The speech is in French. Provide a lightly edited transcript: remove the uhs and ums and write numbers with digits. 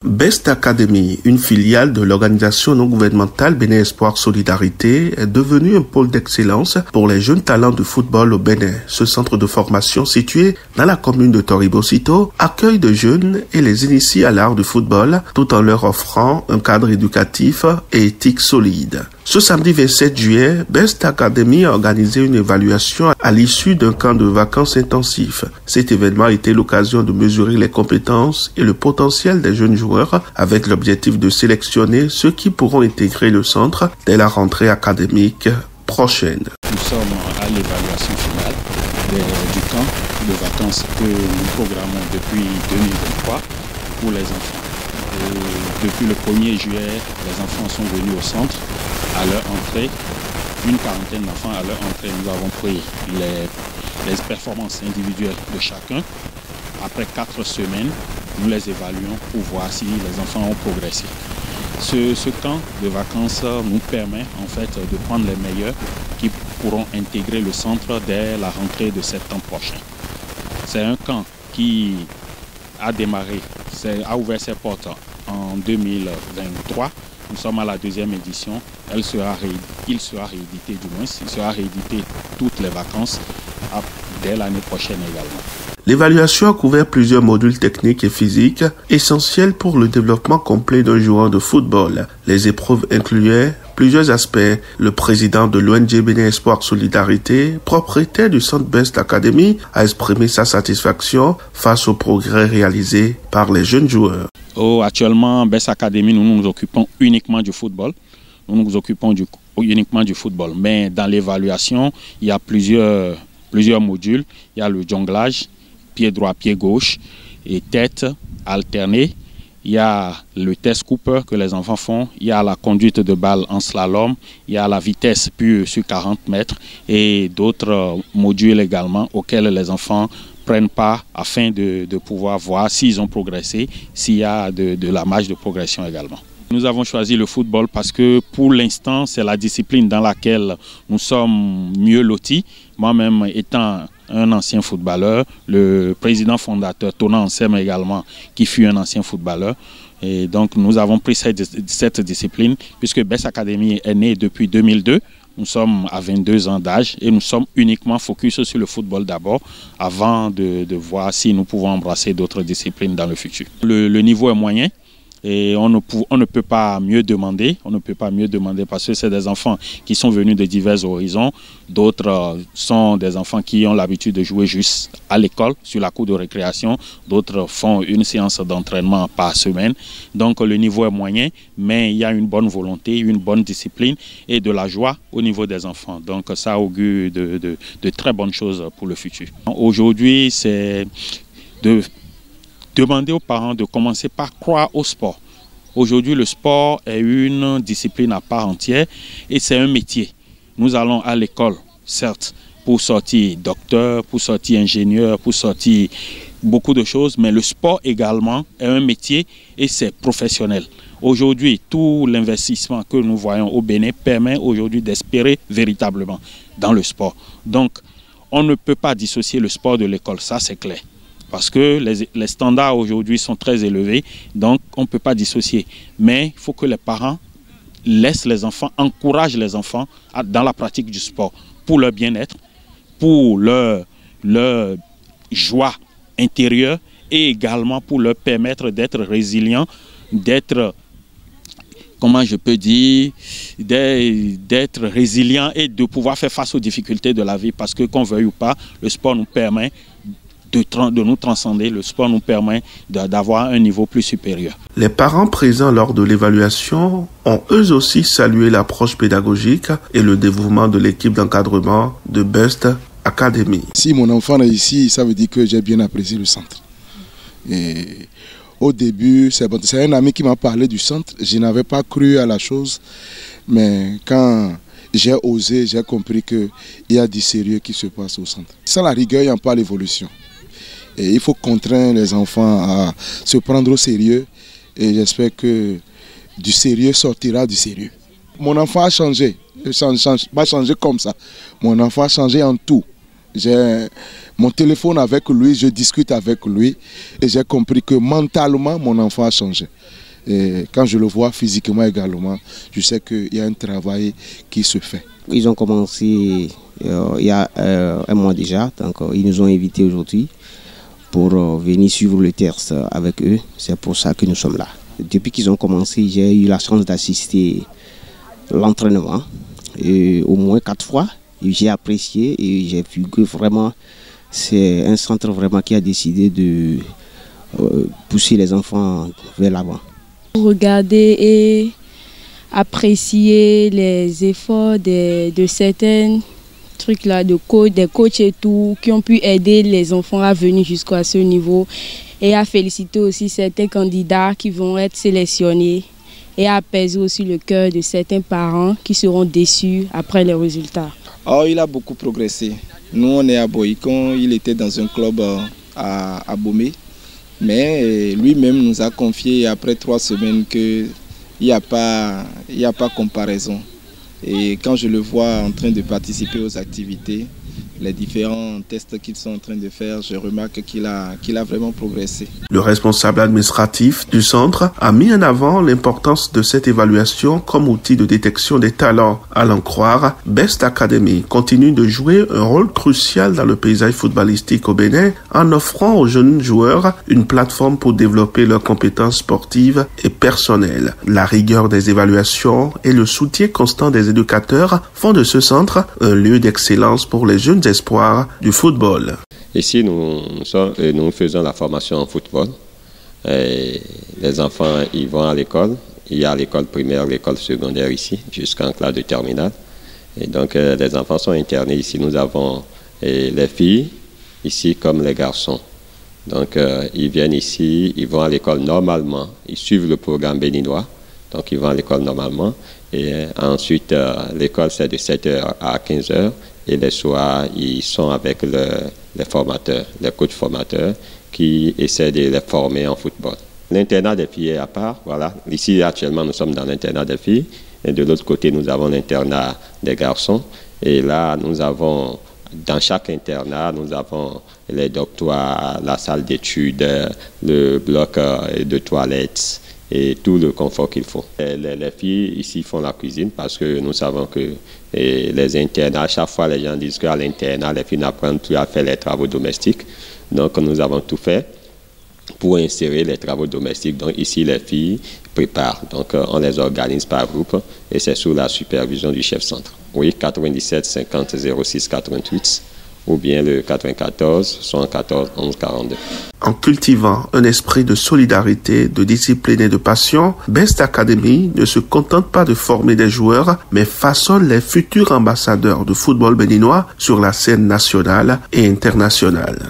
Best Academy, une filiale de l'organisation non gouvernementale Bénin Espoir Solidarité, est devenue un pôle d'excellence pour les jeunes talents de football au Bénin. Ce centre de formation situé dans la commune de Toribosito accueille de jeunes et les initie à l'art du football tout en leur offrant un cadre éducatif et éthique solide. Ce samedi 27 juillet, Best Academy a organisé une évaluation à l'issue d'un camp de vacances intensif. Cet événement a été l'occasion de mesurer les compétences et le potentiel des jeunes joueurs avec l'objectif de sélectionner ceux qui pourront intégrer le centre dès la rentrée académique prochaine. Nous sommes à l'évaluation finale du camp de vacances que nous programmons depuis 2023 pour les enfants. Depuis le 1er juillet, les enfants sont venus au centre. À leur entrée, une quarantaine d'enfants à leur entrée, nous avons pris les performances individuelles de chacun. Après 4 semaines, nous les évaluons pour voir si les enfants ont progressé. Ce camp de vacances nous permet en fait de prendre les meilleurs qui pourront intégrer le centre dès la rentrée de septembre prochain. C'est un camp qui a démarré, a ouvert ses portes en 2023. Nous sommes à la 2e édition. Il sera réédité toutes les vacances dès l'année prochaine également. L'évaluation a couvert plusieurs modules techniques et physiques essentiels pour le développement complet d'un joueur de football. Les épreuves incluaient plusieurs aspects. Le président de l'ONG Bénin Espoir Solidarité, propriétaire du centre Best Academy, a exprimé sa satisfaction face aux progrès réalisés par les jeunes joueurs. Actuellement, Best Academy, nous nous occupons uniquement du football. Uniquement du football. Mais dans l'évaluation, il y a plusieurs modules. Il y a le jonglage, pied droit, pied gauche et tête alternée. Il y a le test Cooper que les enfants font. Il y a la conduite de balle en slalom. Il y a la vitesse pure sur 40 mètres et d'autres modules également auxquels les enfants prennent part afin de pouvoir voir s'ils ont progressé, s'il y a de la marge de progression également. Nous avons choisi le football parce que pour l'instant, c'est la discipline dans laquelle nous sommes mieux lotis. Moi-même étant un ancien footballeur, le président fondateur Tona Ansem également, qui fut un ancien footballeur. Et donc nous avons pris cette discipline puisque Best Academy est né depuis 2002. Nous sommes à 22 ans d'âge et nous sommes uniquement focus sur le football d'abord avant de voir si nous pouvons embrasser d'autres disciplines dans le futur. Le niveau est moyen. Et on ne peut pas mieux demander, parce que c'est des enfants qui sont venus de divers horizons. D'autres sont des enfants qui ont l'habitude de jouer juste à l'école, sur la cour de récréation. D'autres font une séance d'entraînement par semaine. Donc le niveau est moyen, mais il y a une bonne volonté, une bonne discipline et de la joie au niveau des enfants. Donc ça augure de très bonnes choses pour le futur. Aujourd'hui, c'est de demander aux parents de commencer par croire au sport. Aujourd'hui, le sport est une discipline à part entière et c'est un métier. Nous allons à l'école, certes, pour sortir docteur, pour sortir ingénieur, pour sortir beaucoup de choses, mais le sport également est un métier et c'est professionnel. Aujourd'hui, tout l'investissement que nous voyons au Bénin permet aujourd'hui d'espérer véritablement dans le sport. Donc, on ne peut pas dissocier le sport de l'école, ça c'est clair. Parce que les standards aujourd'hui sont très élevés, donc on ne peut pas dissocier. Mais il faut que les parents laissent les enfants, encouragent les enfants dans la pratique du sport pour leur bien-être, pour leur joie intérieure et également pour leur permettre d'être résilients, d'être, comment je peux dire, d'être résilient et de pouvoir faire face aux difficultés de la vie. Parce que qu'on veuille ou pas, le sport nous permet de nous transcender, le sport nous permet d'avoir un niveau plus supérieur. Les parents présents lors de l'évaluation ont eux aussi salué l'approche pédagogique et le dévouement de l'équipe d'encadrement de Best Academy. Si mon enfant est ici, ça veut dire que j'ai bien apprécié le centre. Et au début, c'est un ami qui m'a parlé du centre. Je n'avais pas cru à la chose, mais quand j'ai osé, j'ai compris qu'il y a du sérieux qui se passe au centre. Sans la rigueur, il n'y a pas l'évolution. Et il faut contraindre les enfants à se prendre au sérieux et j'espère que du sérieux sortira du sérieux. Mon enfant a changé, pas changé comme ça. Mon enfant a changé en tout. J'ai mon téléphone avec lui, je discute avec lui et j'ai compris que mentalement, mon enfant a changé. Et quand je le vois physiquement également, je sais qu'il y a un travail qui se fait. Ils ont commencé il y a un mois déjà, donc ils nous ont invités aujourd'hui pour venir suivre le test avec eux. C'est pour ça que nous sommes là. Depuis qu'ils ont commencé, j'ai eu la chance d'assister à l'entraînement au moins 4 fois. J'ai apprécié et j'ai vu que vraiment c'est un centre vraiment qui a décidé de pousser les enfants vers l'avant. Regarder et apprécier les efforts de certains trucs là, des coachs et tout, qui ont pu aider les enfants à venir jusqu'à ce niveau, et à féliciter aussi certains candidats qui vont être sélectionnés et à apaiser aussi le cœur de certains parents qui seront déçus après les résultats. Oh, il a beaucoup progressé. Nous, on est à Boïcon, il était dans un club à Bomé, mais lui-même nous a confié après 3 semaines qu'il n'y a pas comparaison. Et quand je le vois en train de participer aux activités, les différents tests qu'ils sont en train de faire, je remarque qu'il a vraiment progressé. Le responsable administratif du centre a mis en avant l'importance de cette évaluation comme outil de détection des talents. À l'en croire, Best Academy continue de jouer un rôle crucial dans le paysage footballistique au Bénin en offrant aux jeunes joueurs une plateforme pour développer leurs compétences sportives et personnelles. La rigueur des évaluations et le soutien constant des éducateurs font de ce centre un lieu d'excellence pour les jeunes espoirs du football. Ici, nous faisons la formation en football. Et les enfants, ils vont à l'école. Il y a l'école primaire, l'école secondaire ici, jusqu'en classe de terminale. Et donc, les enfants sont internés ici. Nous avons les filles ici comme les garçons. Donc, ils viennent ici, ils vont à l'école normalement. Ils suivent le programme béninois. Donc, ils vont à l'école normalement. Et ensuite, l'école, c'est de 7h à 15h. Et les soirs, ils sont avec les formateurs, les coachs formateurs qui essaient de les former en football. L'internat des filles est à part. Voilà. Ici, actuellement, nous sommes dans l'internat des filles. Et de l'autre côté, nous avons l'internat des garçons. Et là, nous avons, dans chaque internat, nous avons les dortoirs, la salle d'études, le bloc de toilettes et tout le confort qu'il faut. Les filles ici font la cuisine parce que nous savons que les internats, à chaque fois les gens disent qu'à l'internat, les filles n'apprennent plus à faire les travaux domestiques. Donc nous avons tout fait pour insérer les travaux domestiques. Donc ici, les filles préparent. Donc on les organise par groupe et c'est sous la supervision du chef centre. Oui, 97 50 06 88 ou bien le 94 74 11 42. En cultivant un esprit de solidarité, de discipline et de passion, Best Academy ne se contente pas de former des joueurs, mais façonne les futurs ambassadeurs de football béninois sur la scène nationale et internationale.